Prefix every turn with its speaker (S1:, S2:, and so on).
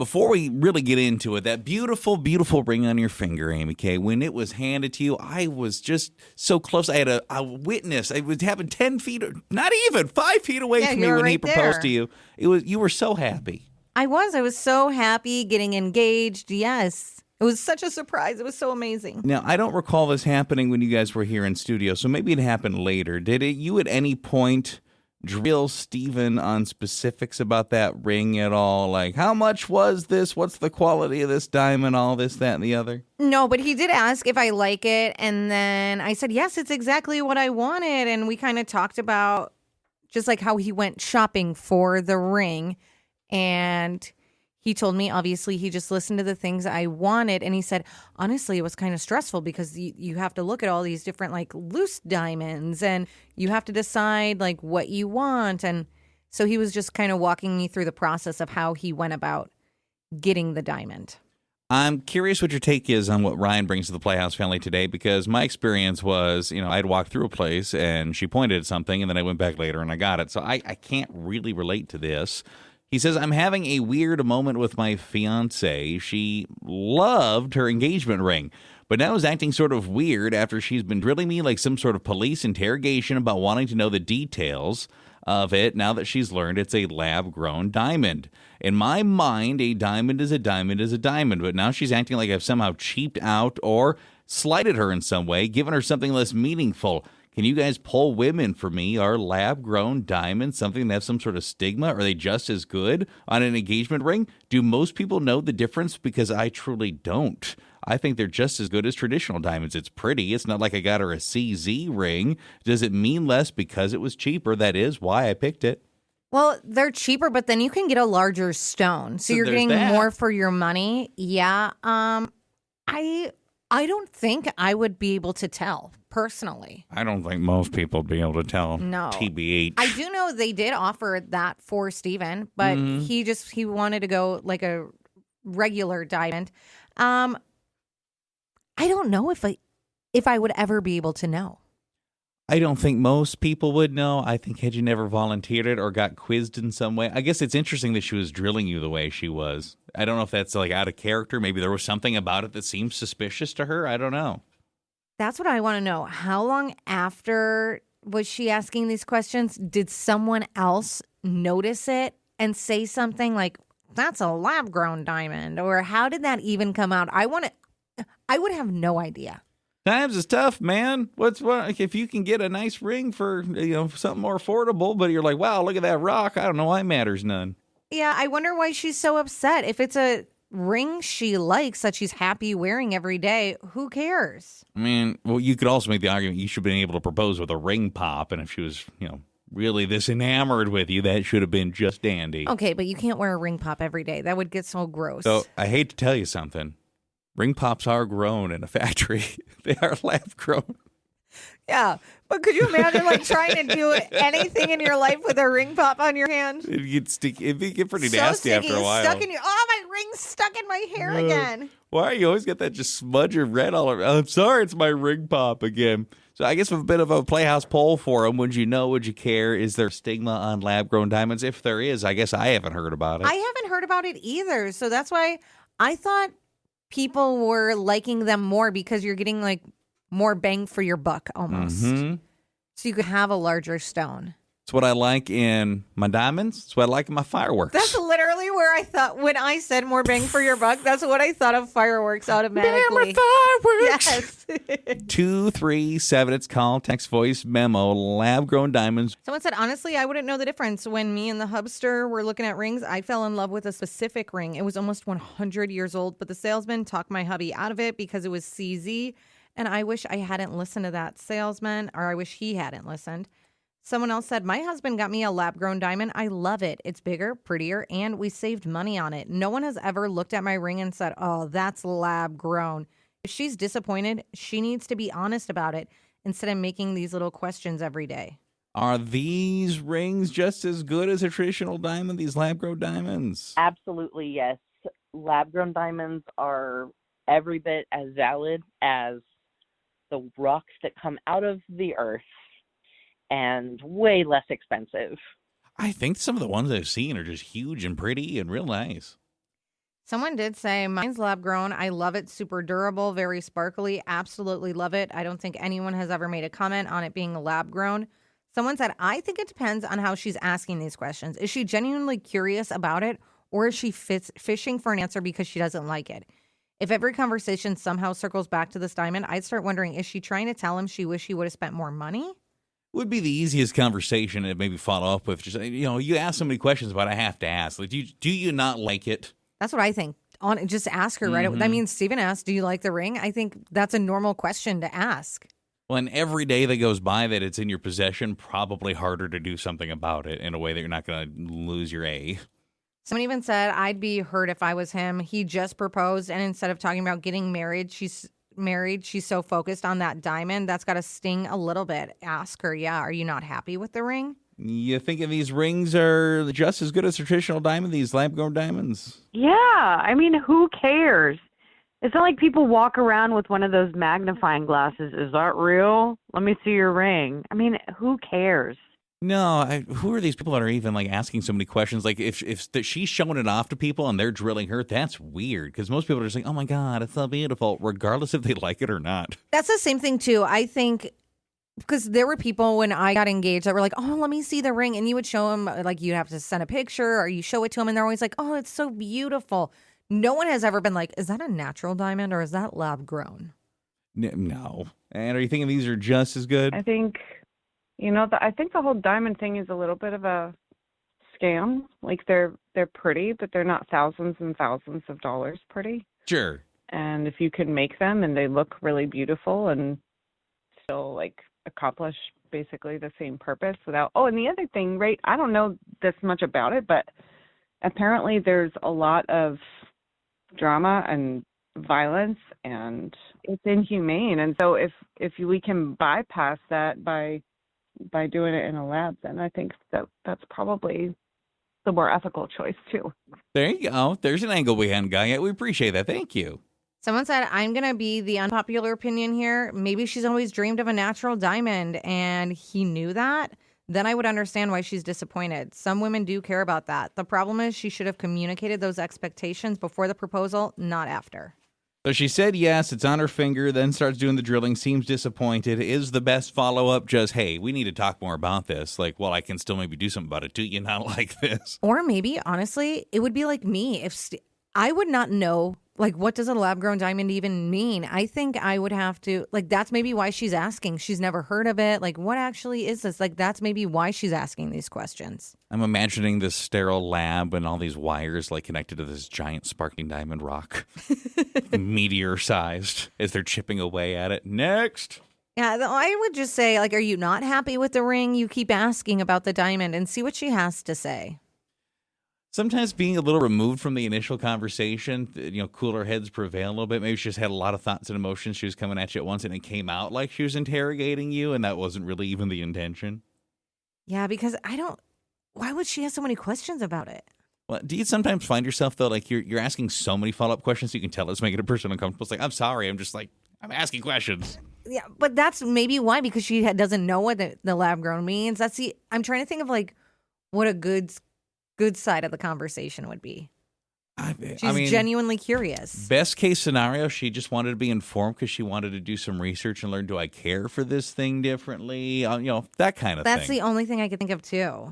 S1: Before we really get into it, that beautiful, beautiful ring on your finger, Amy Kay, when it was handed to you, I was just so close. I had a witness. It was happened 10 feet, not even 5 feet away from me when he proposed to you. You were so happy.
S2: I was so happy getting engaged. Yes. It was such a surprise. It was so amazing.
S1: Now, I don't recall this happening when you guys were here in studio, so maybe it happened later. Did you at any point drill Steven on specifics about that ring at all? Like, how much was this? What's the quality of this diamond? All this, that, and the other?
S2: No, but he did ask if I like it. And then I said, yes, it's exactly what I wanted. And we kind of talked about just like how he went shopping for the ring. And he told me, obviously, he just listened to the things I wanted. And he said, honestly, it was kind of stressful because you have to look at all these different like loose diamonds and you have to decide like what you want. And so he was just kind of walking me through the process of how he went about getting the diamond.
S1: I'm curious what your take is on what Ryan brings to the Playhouse family today, because my experience was, I'd walk through a place and she pointed at something and then I went back later and I got it. So I can't really relate to this. He says, I'm having a weird moment with my fiance. She loved her engagement ring, but now is acting sort of weird after she's been drilling me like some sort of police interrogation about wanting to know the details of it now that she's learned it's a lab-grown diamond. In my mind, a diamond is a diamond is a diamond, but now she's acting like I've somehow cheaped out or slighted her in some way, given her something less meaningful. Can you guys poll women for me? Are lab-grown diamonds something that have some sort of stigma? Are they just as good on an engagement ring? Do most people know the difference? Because I truly don't. I think they're just as good as traditional diamonds. It's pretty. It's not like I got her a CZ ring. Does it mean less because it was cheaper? That is why I picked it.
S2: Well, they're cheaper, but then you can get a larger stone. So you're getting more for your money. Yeah. I don't think I would be able to tell, personally.
S1: I don't think most people would be able to tell.
S2: No.
S1: TBH.
S2: I do know they did offer that for Steven, but he wanted to go like a regular diamond. I don't know if I would ever be able to know.
S1: I don't think most people would know. I think had you never volunteered it or got quizzed in some way. I guess it's interesting that she was drilling you the way she was. I don't know if that's like out of character. Maybe there was something about it that seemed suspicious to her. I don't know.
S2: That's what I want to know. How long after was she asking these questions? Did someone else notice it and say something like, that's a lab-grown diamond? Or how did that even come out? I would have no idea.
S1: Times is tough, man. What if you can get a nice ring for something more affordable, but you're like, wow, look at that rock. I don't know why it matters none.
S2: Yeah, I wonder why she's so upset. If it's a ring she likes that she's happy wearing every day, who cares?
S1: I mean, well, you could also make the argument you should have been able to propose with a ring pop, and if she was, really this enamored with you, that should have been just dandy.
S2: Okay, but you can't wear a ring pop every day. That would get so gross.
S1: So I hate to tell you something. Ring pops are grown in a factory. They are lab grown.
S2: Yeah, but could you imagine like trying to do anything in your life with a ring pop on your hand?
S1: It'd get pretty
S2: so
S1: nasty
S2: sticky,
S1: after a while.
S2: Stuck in your, my ring's stuck in my hair again.
S1: Why you always get that just smudge of red all over? I'm sorry, it's my ring pop again. So I guess with a bit of a Playhouse poll for them, would you know, would you care? Is there stigma on lab-grown diamonds? If there is, I guess I haven't heard about it.
S2: I haven't heard about it either. So that's why I thought people were liking them more because you're getting like more bang for your buck almost.
S1: Mm-hmm.
S2: So you could have a larger stone.
S1: It's what I like in my diamonds. It's what I like in my fireworks.
S2: That's literally where I thought, when I said more bang for your buck, that's what I thought of fireworks automatically.
S1: Fireworks!
S2: Yes.
S1: 237, it's call, text, voice, memo, lab-grown diamonds.
S2: Someone said, honestly, I wouldn't know the difference. When me and the hubster were looking at rings, I fell in love with a specific ring. It was almost 100 years old, but the salesman talked my hubby out of it because it was CZ, and I wish I hadn't listened to that salesman, or I wish he hadn't listened. Someone else said, my husband got me a lab-grown diamond. I love it. It's bigger, prettier, and we saved money on it. No one has ever looked at my ring and said, oh, that's lab-grown. If she's disappointed, she needs to be honest about it instead of making these little questions every day.
S1: Are these rings just as good as a traditional diamond, these lab-grown diamonds?
S3: Absolutely, yes. Lab-grown diamonds are every bit as valid as the rocks that come out of the earth, and way less expensive.
S1: I think some of the ones I've seen are just huge and pretty and real nice.
S2: Someone did say, mine's lab grown. I love it. Super durable, very sparkly. Absolutely love it. I don't think anyone has ever made a comment on it being lab grown. Someone said, I think it depends on how she's asking these questions. Is she genuinely curious about it, or is she fishing for an answer because she doesn't like it? If every conversation somehow circles back to this diamond, I'd start wondering, is she trying to tell him she wish he would have spent more money?
S1: Would be the easiest conversation to maybe follow up with. Just, you ask so many questions about it, I have to ask. Like, do you not like it?
S2: That's what I think. Just ask her, right? I mean, Steven asked, do you like the ring? I think that's a normal question to ask.
S1: Well, and every day that goes by that it's in your possession, probably harder to do something about it in a way that you're not going to lose your A.
S2: Someone even said, I'd be hurt if I was him. He just proposed, and instead of talking about getting married, she's so focused on that diamond. That's got to sting a little bit. Ask her, are you not happy with the ring?
S1: You thinking these rings are just as good as traditional diamond, these lab-grown diamonds?
S4: Yeah, I mean, who cares? It's not like people walk around with one of those magnifying glasses. Is that real? Let me see your ring. I mean, who cares?
S1: No, who are these people that are even like asking so many questions? Like if she's showing it off to people and they're drilling her, that's weird because most people are just like, oh my God, it's so beautiful, regardless if they like it or not.
S2: That's the same thing too. I think because there were people when I got engaged that were like, oh, let me see the ring. And you would show them, like you'd have to send a picture or you show it to them. And they're always like, oh, it's so beautiful. No one has ever been like, is that a natural diamond or is that lab grown?
S1: No. And are you thinking these are just as good?
S4: I think, I think the whole diamond thing is a little bit of a scam. Like they're pretty, but they're not thousands and thousands of dollars pretty.
S1: Sure.
S4: And if you can make them and they look really beautiful and still like accomplish basically the same purpose without, and the other thing, right? I don't know this much about it, but apparently there's a lot of drama and violence and it's inhumane. And so if we can bypass that by doing it in a lab, then I think that's probably the more ethical choice too.
S1: There you go. There's an angle we hadn't got yet. We appreciate that. Thank you.
S2: Someone said, I'm going to be the unpopular opinion here. Maybe she's always dreamed of a natural diamond and he knew that. Then I would understand why she's disappointed. Some women do care about that. The problem is she should have communicated those expectations before the proposal, not after.
S1: So she said yes, it's on her finger, then starts doing the drilling, seems disappointed. Is the best follow-up just, hey, we need to talk more about this? Like, well, I can still maybe do something about it. Do you not like this?
S2: Or maybe, honestly, it would be like me. If I would not know, like, what does a lab-grown diamond even mean? I think I would have to, like, that's maybe why she's asking. She's never heard of it. Like, what actually is this? Like, that's maybe why she's asking these questions.
S1: I'm imagining this sterile lab and all these wires, like, connected to this giant sparkling diamond rock. Meteor-sized as they're chipping away at it. Next.
S2: Yeah, I would just say, like, are you not happy with the ring? You keep asking about the diamond and see what she has to say.
S1: Sometimes being a little removed from the initial conversation, cooler heads prevail a little bit. Maybe she just had a lot of thoughts and emotions. She was coming at you at once and it came out like she was interrogating you and that wasn't really even the intention.
S2: Yeah, because why would she have so many questions about it?
S1: Well, do you sometimes find yourself, though, like you're asking so many follow-up questions so you can tell it's making a person uncomfortable? It's like, I'm sorry, I'm asking questions.
S2: Yeah, but that's maybe why, because she doesn't know what the lab-grown means. I'm trying to think of, like, what a good side of the conversation would be. She's genuinely curious.
S1: Best case scenario, she just wanted to be informed because she wanted to do some research and learn, do I care for this thing differently? That kind of thing.
S2: That's the only thing I could think of, too.